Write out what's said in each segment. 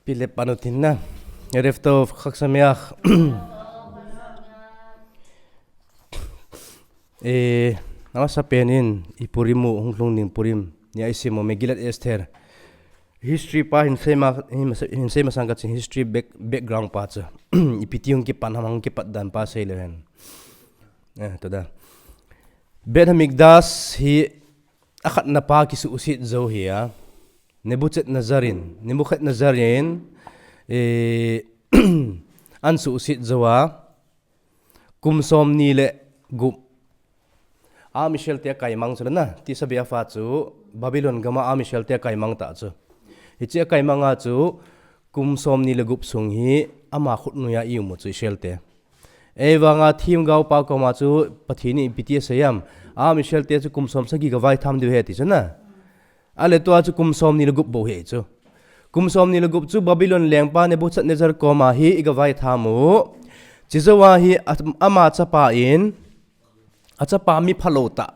Pilip panutin na. Erefto khaksameach. Nawasa penin ipurimu hunglung ning purim ni aisimo Megilat Esther. History pa hinsay masangkat sin history background pa cha. Ipitiung ki panhamang ki patdan pa sa ilen. Toda. Ben Hamikdas hi akat na pa kisuusit zo hiya. Nebuchadnezzar Nazarin an suusit zawa kumsom nile gup Michel te kaimang sulana ti sabia fa chu Babylon gama Michel te kaimang ta chu hiche kaimanga chu kumsom nile gup sung hi ama khutnuya iumu chu shelte ewanga thim gau pa ko ma chu pathini piti sayam Michel te chu kumsom sagi ga vai tham de he ti chana ale to chu kumsom ni lugup bo he chu kumsom ni lugup chu Babylon lengpa Nebuchadnezzar koma hi igawai thamu chizawa hi ama chapa in achapa mi phalota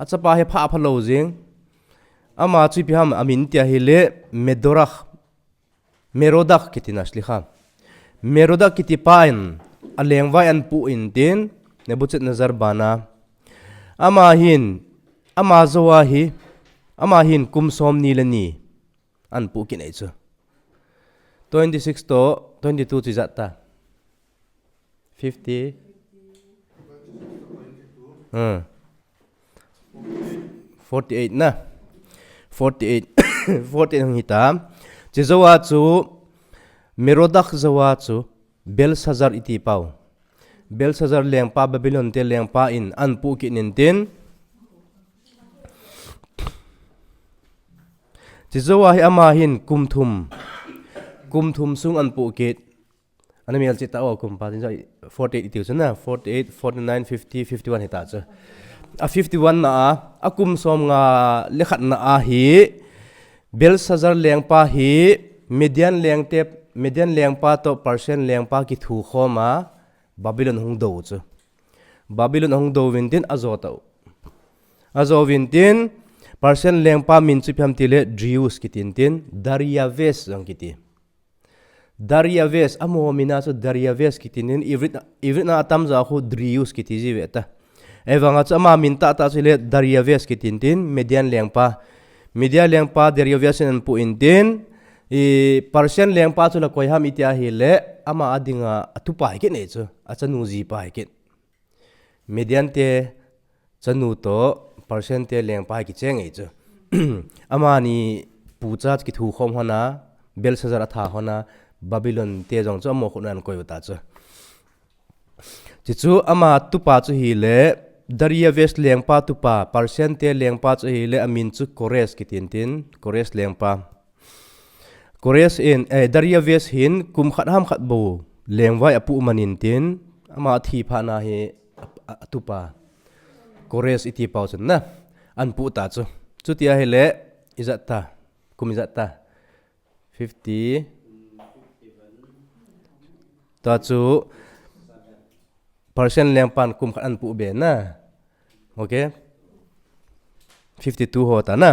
achapa he pha phalo jing ama chu piham amin tia hi le merodak kitinas likha merodak kitipain alengwai an pu in tin Nebuchadnezzar bana ama zawa hi Amahin kumsom nilani an pukin ay chu 26 to 22 chi zatta 50 48 na 48 48 hong hita chi zawa chu Merodak zawa chu Belshazzar iti pau Belshazzar lengpa Babylon te lengpa in an pukin tin Chizawa hi amahin kumthum sung an pukit ana mial chita o kumpa tin 48 itiw na 48 49 50 51 hita cha a 51 na a kumsom nga lekhat na a hi Belshazzar lengpa hi Median lengpa to Persian lengpa ki thu khoma Babylon hung do cha Babylon hung do wintin azo wintin Persian lengpa min chu pham tile Darius kitintin Dariaves ang kiti Dariaves amo mina so Dariaves kitinin ivrit na atam za khu Darius kiti jiweta ewanga cha ma min ta chile Dariaves kitintin Median lengpa Dariaves an pu intin Persian lengpa chu la koiham itia hile ama adinga atupa ke ne chu achanu ji pa ke Median te chanu to Persian te lengpa ki cheng ei chu amani pucha ki thu khom hona Belshazzar atha hona Babylon te jong chu mo khunan koi uta chu chu ama tupa chu hi le Dariaves lengpa tupa Persian te lengpa chu hi le amin chu Kores ki tin Kores lengpa Kores in Dariaves hin kum khat ham khat bo lengwai apu manin tin ama thi pha na hi tupa Kores iti pau chen na an pu ta chu tia hele izata kum izata 50 ta chu Persian lengpan kum khan an pu be na okay 52 ho ta na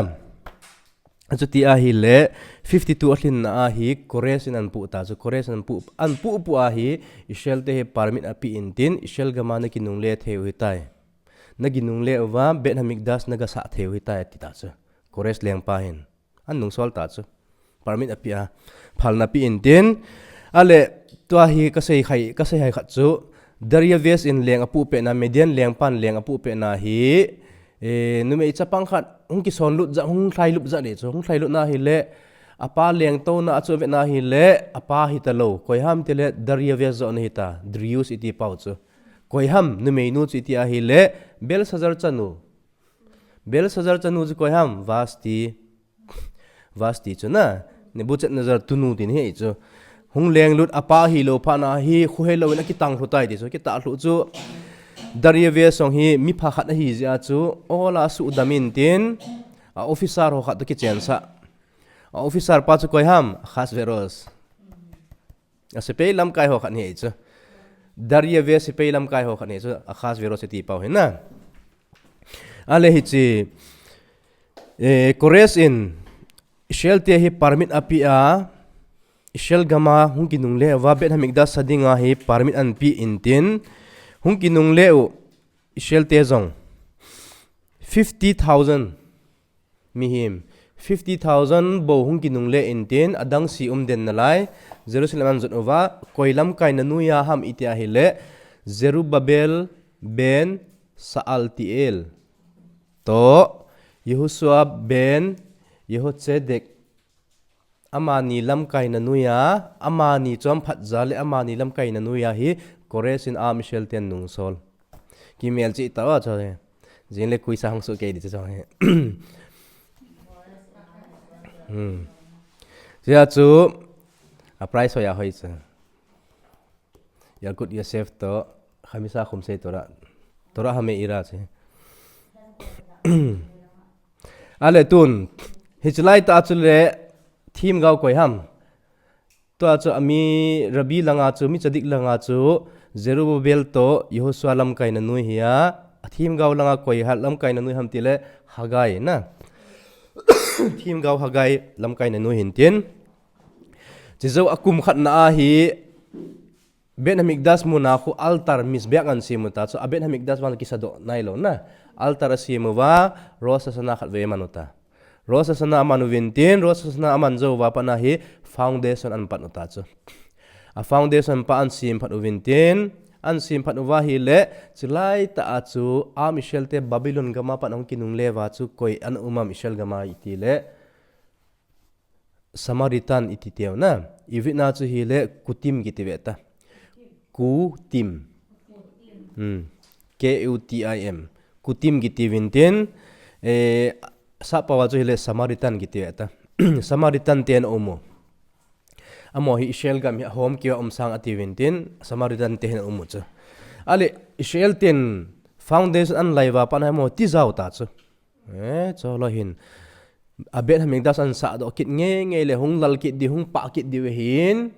chu tia hele 52 atlin na hi Kores in an pu ta chu Kores an pu a hi Israel te he permit api intin Israel gamana kinung le theu hitai naginung le wa Ben Hamikdas naga sa theu hita tita chu Kores lengpa hin annung sol ta chu permit apia phalna pi intin ale to hi kasai hai khat chu Dariaves in leng apu pe na Median lengpan leng apu pe na hi nume icha pangkhat hung ki son lut za hung thlai lup za le chu hung thlai lut na hi le apa leng to na achu ve na hi le apa hi talo koiham tele Dariaves zo na hita Darius iti pau chu koiham nume nu chu iti a hi le Belshazzar chanu chu koiham vasti chu na Nebuchadnezzar tunu tin he chu hung leng lut apa hi lo pha na hi khuhelo na ki tang hlutai ti chu ki ta hlu chu Dariaves song hi mi pha khat hi ja chu ola su damin tin a officer ho khat ki chensa a officer pa chu koiham Ahasveros a sepe lam kai ho khat ni chu Dariaves sepe lam kai ho khat ni chu Ahasveros ti pau he na ale hi chi Kores in Israel te hi permit apia Israel gama hung kinung le wa bet hamikda sadinga hi permit an pi intin hung kinung le Israel te zong 50,000 mihim 50,000 bo hung kinung le intin adang si den nalai Jerusalem an zot ova koilam kai nanuya ham itia hile Zerubbabel ben Saaltiel to Yehoshua ben Yehotzedek amani lam kai nanuya amani chom phatzale amani lam kai nanuya hi Koresin a Michel ten nung sol kimel chi tawa chore jinle kuisa hangsu ke di chore sia chu a price hoya hoicha ya good yourself to khamisa khumse tora hame ira che ale tun hichlai ta chule thim gao koi ham to achu ami rabi langa chu mi chadik langa chu Zerubbabel to Yehoshua lam kai na nui hiya thim gao langa koi hat lam kai na nui ham tile Hagai na thim gao Hagai lam kai na nui hintin chizo akum khat na hi Ben Hamikdas muna khu altar misbeak an simuta so aben Hamikdas wan kisado nailo na altar simuwa rosa sana khat ve manuta rosa sana amanu vintin rosa sana aman zo wa panahi foundation an panuta chu a foundation pa an sim phat vintin an sim phat wa hi le chilai ta achu a Michel te Babylon gama panong kinung lewa chu koi an Michel gama iti le Samaritan iti teu na ivina chu hi le kutim gitiveta kutim KUTIM kutim gitivintin sa pawa chu hile Samaritan gitiveta Samaritan ten omo amo hi Israel gam hi home kiwa sang ativintin Samaritan ten omo chu ale Israel ten foundation an laiwa pana mo ti zau ta chu cholo hin abet Hamikdas an sa do kit nge le hung lal kit di hung pa kit di hin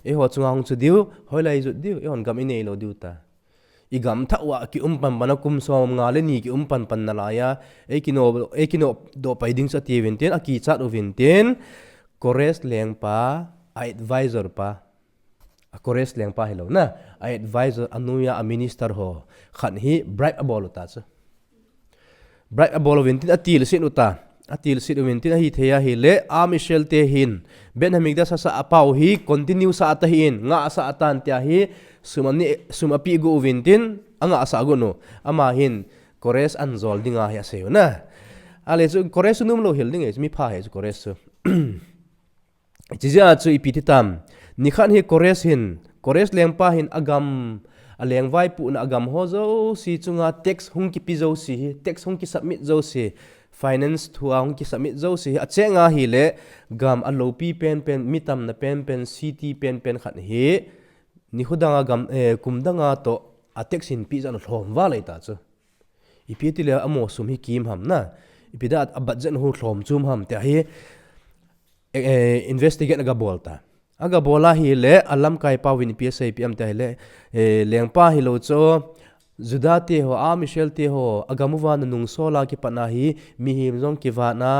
ho chunga hung chu diu hoilai zu diu on gam ine lo diu ta igam tha wa ki umpan banakum som nga le ni ki umpan pan nalaya ekino do paiding sa tivintin aki chat uvintin Kores lengpa a advisor pa a Kores lengpa hello na a advisor anuya a minister ho khan hi bribe abolo ta cha bribe abolo vintin atil sin uta atil sit uvintin hi theya hi le a Michel te hin Ben Hamikdas sa apau hi continue sa atahin nga sa atan tia hi sumapi go uvintin anga asa go no ama hin Kores anzol dinga hi aseo na ale chu Kores num lo hil ding mi pha he chu Kores chu chija chu ipititam nikhan hi Kores lengpa hin agam aleng vai pu na agam ho zo si chunga tax hung ki pi zo si tax hung ki submit zo si finance thua hung ki submit zo si achenga hi le gam alopi pen mitam na pen city pen khat hi ni khudanga gam kumdanga to atex in pi jan hlom wa lai ta chu ipiti le amo sum hi kim ham na ipida abadjan hu hlom chum ham te hi investigate aga bolta aga bola hi le alam kai pawin PSA PM te le lengpa hi lo cho Judate ho a Michel te ho agamuwa na nung sola ki panahi mihim jong ki wa na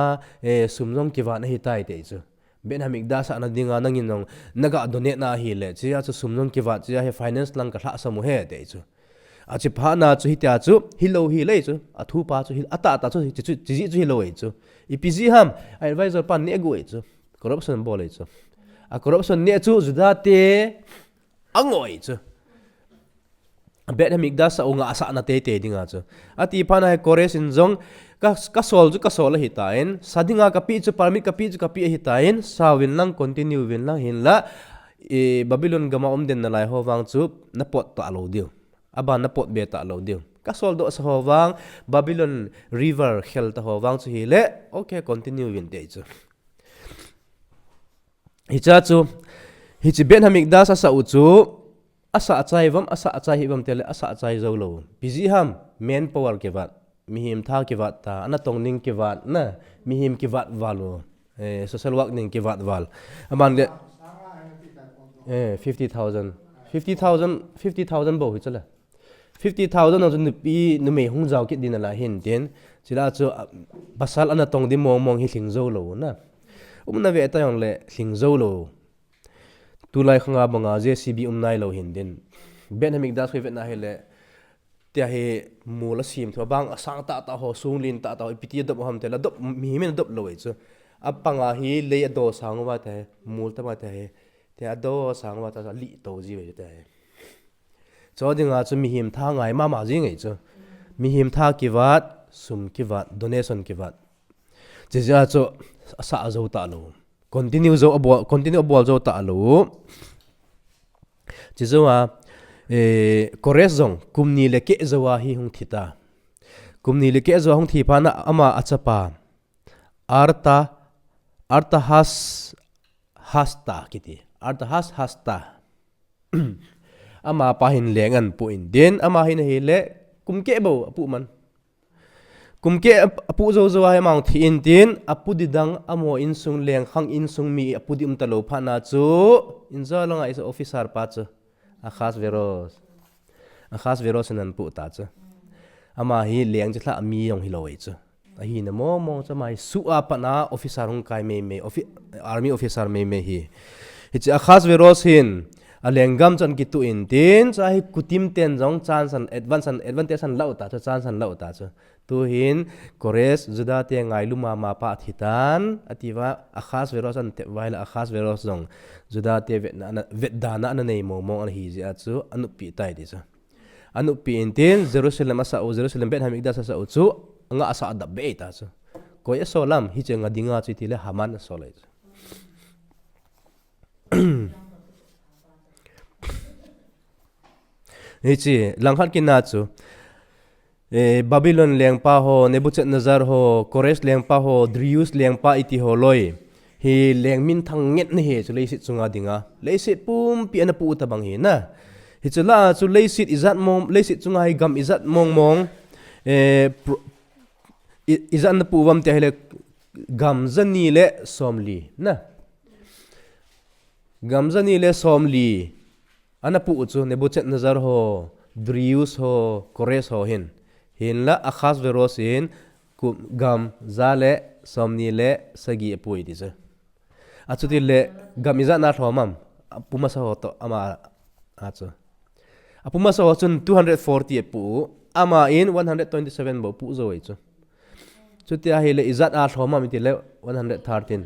sumjong ki wa na hi tai te chu Ben Hamikdas ana dinga nangin nong naga donate na hi le chia chu sumjong ki wa chia he finance lang ka thla samu he te chu a chi pha na chu hi ta chu hilo hi le chu a thu pa chu hi ata chu chi chu hilo e chu ipg ham advisor pan ne go e chu corruption bol e chu a corruption ne chu Judate angoi chu Bet Hamikdas sa unga asa na te dinga chu ati phana he Kores in jong ka sol hitain sadinga kapi chu permit kapi hitain sawin lang continue win lang hinla Babylon gama den na lai howang chu na pot ta alo dio aba na pot be ta alo dio ka sol do sa howang Babylon river khel ta howang chu hile okay continue win te chu hicha chu hichi Ben Hamikdas sa uchu asa achai hivam tele asa achai zo lo busy ham man power ke wat mihim tha ke wat ta ana tongning ke wat na mihim ke wat valo social work ning ke wat val aman le 50,000 bo hi chala 50,000 no nu pi nu me hung jaw ki din la hin ten chila chu basal ana tong di mong hi thing zo lo na na ve ta yong le thling zo lo tu lai khanga banga JCB nai lo hin din ben hamik das khoi vet na hele tia he mula sim tho bang asang ta ho sung lin ta ipiti dop ham te la dop mi men dop lo chu apanga hi le do sang wa ta mul ta ma ta he te do sang wa ta li to ji ve ta he cho dinga chu mi him tha ngai ma ji ngai chu mi him tha ki wat sum ki wat donation ki wat je ja chu sa zo ta lo continue abol zo ta lo chi zo wa kores zong kumni le ke zawa hi hung thita kumni le ke zawa hung thi pa na ama achapa arta hasta kiti arta hasta ama pahin lengan pu in den ama hin he le kumke bo apu man kumke apu zo zo hai mang thi in tin apu didang amo in sung leng khang in sung mi apu di talo pha na chu in zo longa is officer pa chu a khas veros nan pu ta chu ama hi leng chla mi yong hi loi chu a hi na mo cha mai su a pa na officer hung kai me army officer me hi hi a khas veros hin a lengam chan ki tu in tin cha hi kutim ten jong chance an advantage an lau ta cha chance an lau ta cha tu hin kores juda te ngai luma ma pa thitan atiwa a khas veros an te waila a khas veros jong juda te vet dana na nei mo an hi ji a chu anu pi tai di cha anu pi in tin Jerusalem asa o Jerusalem bet hamik da sa chu nga asa da be ta chu koi solam hi che nga dinga chi ti le haman so lai hichi langkhat kin na chu Babylon lengpa ho Nebuchadnezzar ho Kores lengpa ho Darius lengpa iti ho loi hi lengmin thang nget ne he chu leisit chunga dinga leisit pum pi ana pu ta bang hi na hi chu la chu leisit izat mom leisit chunga hi gam izat mong izat na pu wam te hele gam zani le somli na gam zani le somli ana pu chu Nebuchadnezzar ho Darius ho Kores ho hin la akhas veros in gam zale somni le sagi apoi di cha achuti le gam iza na thomam apuma sa ho to ama achu apuma sa ho chun 240 pu ama in 127 bo pu zo chu chuti a hele izat a thomam ti le 113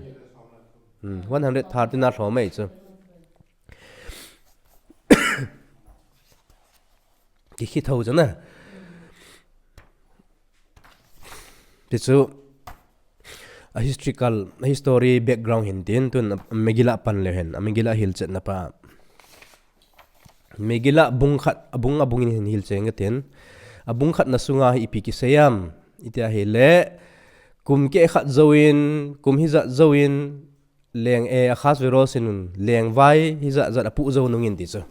113 na thomai chu ki thau jana tichu a history background hintin tun megila pan le hen megila hil chet na pa megila abungin hin hil cheng ten abung khat na sunga hi pi ki sayam itia hele kum ke khat zoin kum hi za zoin leng a khas verosin leng vai hi za apu zo nungin ti chu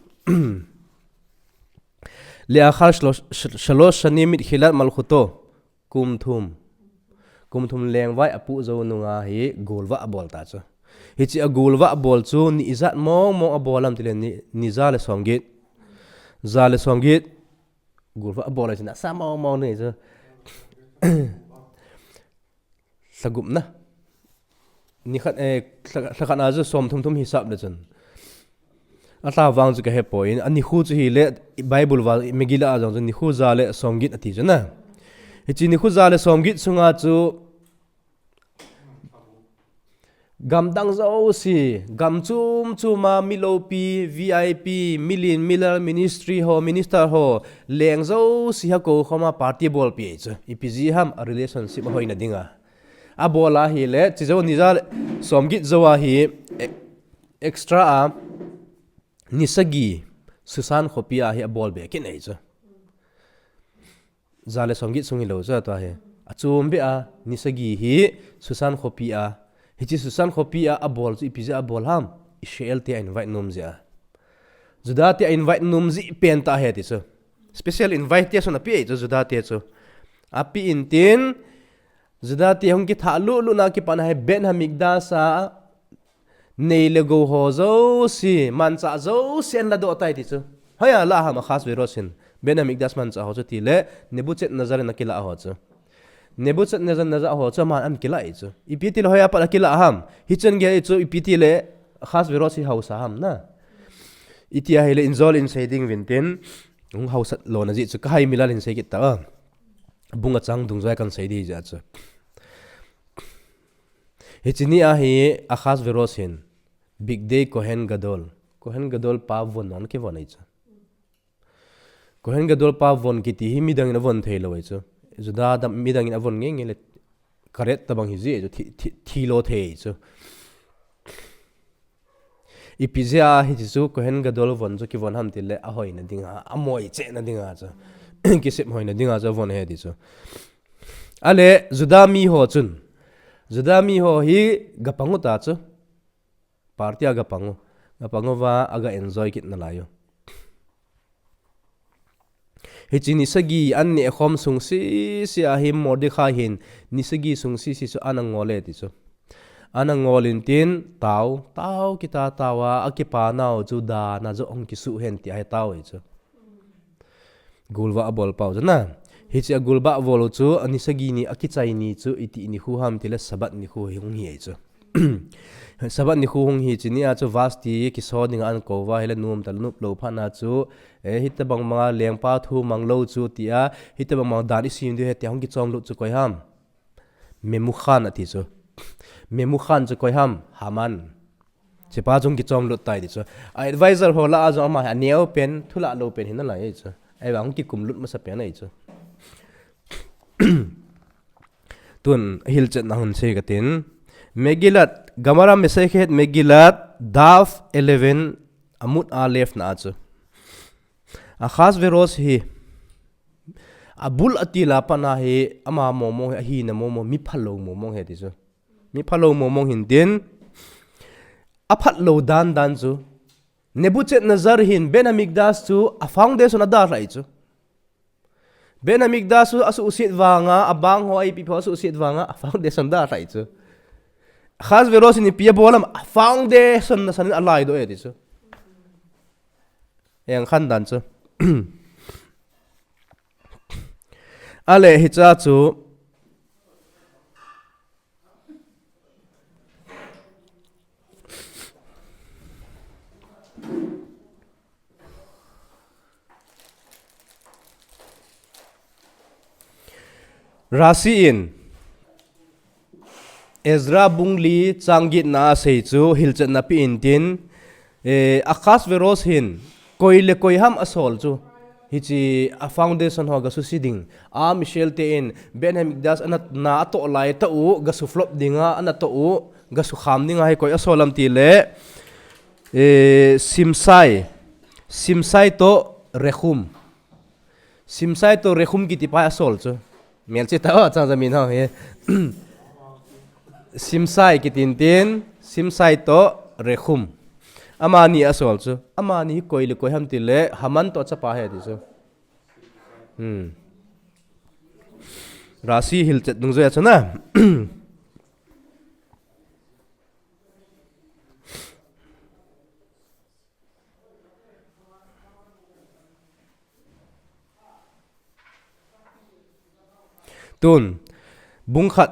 le akhar shalosh shanim mit khilat malkhuto kumthum leng vai apu zo nunga hi golwa abol ta chu hi chi a golwa abol chu ni izat mong abolam tile ni zale somgit golwa abol na sa mong ne chu sagum na ni khat thakana zu som thum hisab le chun ata wang chu ka he point ani khu chu hi le bible wal megila ajang chu ni khu za le somgit ati chu na hi chi ni khu za le somgit sunga chu gam dang zo si gam chuma milopi VIP million miller ministry ho minister ho leng zo si ha ko khoma party bol pi chu ipg ham a relationship hoina dinga a bola hi le chi zo ni za somgit zowa hi extra a nisagi susan khopia hi a bol be kin ei chu zale somgit sungi lo cha to he achum be a nisagi hi susan khopia hichi susan khopia a bol chu ipj a bol ham ishel te invite num ja juda te invite num zi pen ta he ti chu special invitation a pi chu juda te chu a pi in tin juda te hong ki tha lu na ki pan hai ben ha migda sa nei le go ho zo si man cha zo sen la do tai ti chu haya la ha ma khas verosin ben ha migdas man cha ho chu ti le Nebuchadnezzar na kila ho chu Nebuchadnezzar naza ho chaman an kila ichu ipiti le hoya pa kila ham hichen ge ichu ipiti le khas virosi hausa ham na itia hele inzol in shading vintin ung hausa lo na ji chu kai milal in sekit ta bunga chang dungzai kan seidi ja chu hichini a hi akhas virosin big day kohen gadol pa von on ke von ichu kohen gadol pa von kiti hi midang na von thelo ichu juda da midang in avon nge le karet tabang hi ji thilo the chu ipizia hi chu kohen gadol von chu ki von ham til le a hoi na dinga amoi che na dinga chu ki sep hoi na dinga chu von he di chu ale juda mi ho hi gapangu ta chu partia gapangu wa aga enjoy kit na layo hichi nisagi an ne khom sungsi si ahim Mordecai hin nisagi sungsi si so anangole ti so anangolin tin tau kita tawa akipa nau juda na zo ong kisu hen ti ai tau i so gulwa bol pau na hichi gulba bol chu anisagi ni akichai ni chu iti ni hu ham tile sabat ni hu hung hi ai so sabat ni hu hung hi chi ni a chu vasti ki so ding an ko wa hele num tal nup lo pha na chu hita bang ma leng pa thu mang lo chu tia hita bang ma dan isim de he hong ki chom lu chu koi ham memu khan ati chu memu khan chu koi ham haman che pa jong ki chom lu tai di chu advisor ho la zo ma neo pen thula lo pen hin la ye chu ai bang ki kum lut ma sa pen ai chu tun hil chet na hun se ka tin Megilat Gamara Mesechet Megilat Daf 11 Amut Alef na chu akhas veros hi abul atila pana hi ama momo hi na momo mi phalo momo he ti chu mi phalo momo hin din aphat lo dan chu Nebuchadnezzar hin Benamigdas chu a foundation ada rai chu Benamigdas chu asu usit wanga abang ho ai pi pho asu usit wanga a foundation da rai chu khas veros ni pia bolam foundation na sanin alai do e ti chu yang khan dan chu ale hicha chu rasi in Ezra bungli changgit na sei chu hilchat na pi intin akhas veros hin koile koiham asol chu hichi a foundation ho ga su siding a Michel te in Benamigdas anat na to lai ta u ga su flop dinga anat to u ga su kham dinga hai koi asolam ti le simsai to rehum ki ti pa asol chu mel che ta cha jamin ha he simsai ki tin simsai to rehum amani asol chu amani koile koi ham ti le haman to chapa he di chu rasi hil chet dung zoya chana tun bungkhat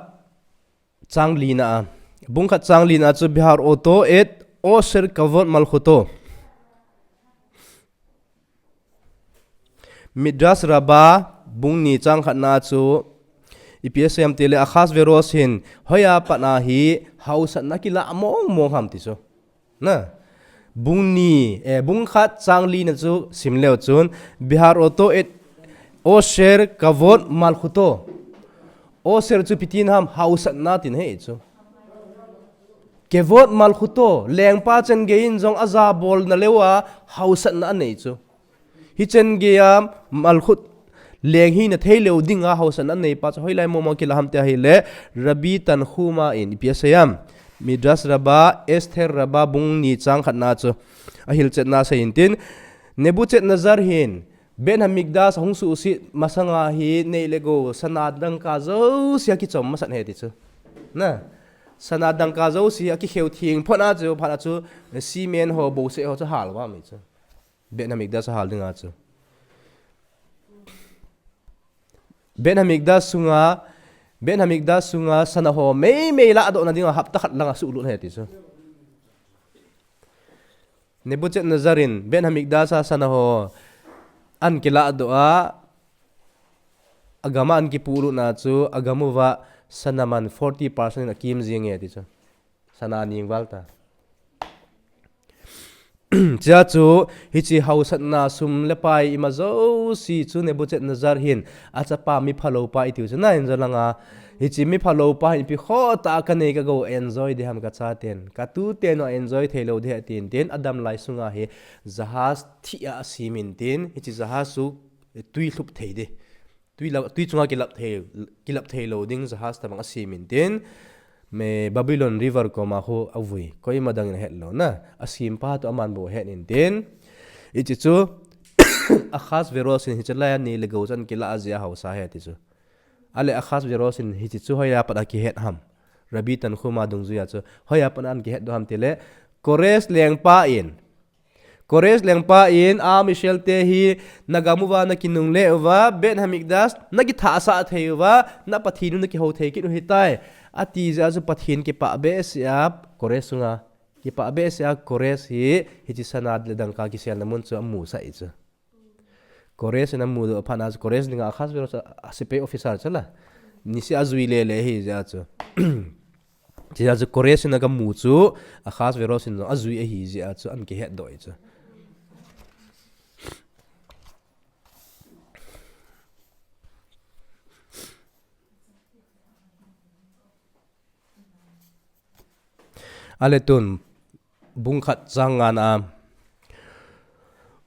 changlina chu bihar auto et Osher kavot malkhuto Midras Rabba bungni chang khatna chu IPSM tele akhas veros hin hoya patna hi house nakila among ham ti so na bungni bungkhat changli na chu simleo chun bihar auto et Osher kavot malkhuto Osher chu pitin ham house na tin he chu kevot malkhuto lengpa chen gein jong aza bol na lewa house na nei chu hi chen ge malkhut leng hi na theileu dinga house na nei pa hoilai momo kila hamte hi le rabi tan khuma in piasayam midras raba esther raba bung ni chang khatna chu a hil chet na sa intin Nebuchadnezzar hin Benamigdas hongsu usi masanga hi nei lego sanadang ka zo sia ki chom masan he ti chu na sanadang ka zo si aki kheu thing phona chu phana chu cement ho bo se ho chu halwa mi chu Benamigdas hal dinga chu Benamigdas sunga ben hamigda sunga sanaho mei la ado na dinga hapta khat langa su ulun heti so Nebuchadnezzar ben hamigda sa sanaho an kila ado a agama an ki pulu na chu agamu wa sanaman 40% na kim jing heti so sana ning walta cha chu hichi hausat na sum le pai ima zo si chu Nebuchadnezzar hin acha pa mi phalo pa itiu chu na enjolanga hichi mi phalo pa hin pi kho ta ka nei ka go enjoy de ham ka cha ten ka tu te no enjoy thelo de tin ten adam lai sunga he jahaz thia simin tin hichi jahaz su tui thup thei de tui chunga kilap thei loading jahaz ta bang simin tin me Babylon River ko ma ho avui koi madang na het lo na asim pa to aman bo het in tin ichi chu akhas verosin hichala ni lego chan kila azia hausa het ichu ale akhas verosin hichi chu hoya pada ki het ham rabi tan khuma dung zuya chu hoya pan an ki het do ham tele kores leng pa in a michel te hi nagamuwa na kinung le wa ben hamigdas nagi tha sa theiwa na pathinu na ki ho thei ki no hitai ati ja zu pathin ke pa be siap koresunga ki pa be sia kores hi hichi sanad le dang ka ki sel namun chu amu sa icha kores na mu do phana kores linga khas bero asipe officer chala nisi azui le hi ja chu ji ja zu kores na ga mu chu a khas bero sin azui hi ji a chu an ki het do icha aletun bungkhat zangan a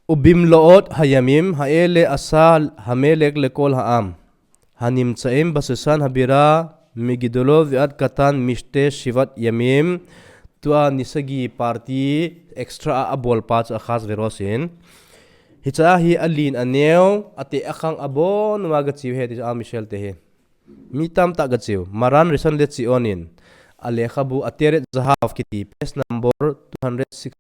ubim loot hayamim haele asal hamelek lekol haam hanim chaim basusan habira migidolo viat katan miste shivat yamim tua nisagi party extra abol patch a khas verosin hicha hi alin aneu ate akhang abon waga chiu he a michel te he mitam ta ga chiu maran reson le chi onin Alekhabu ateret zahaf kiti page number 206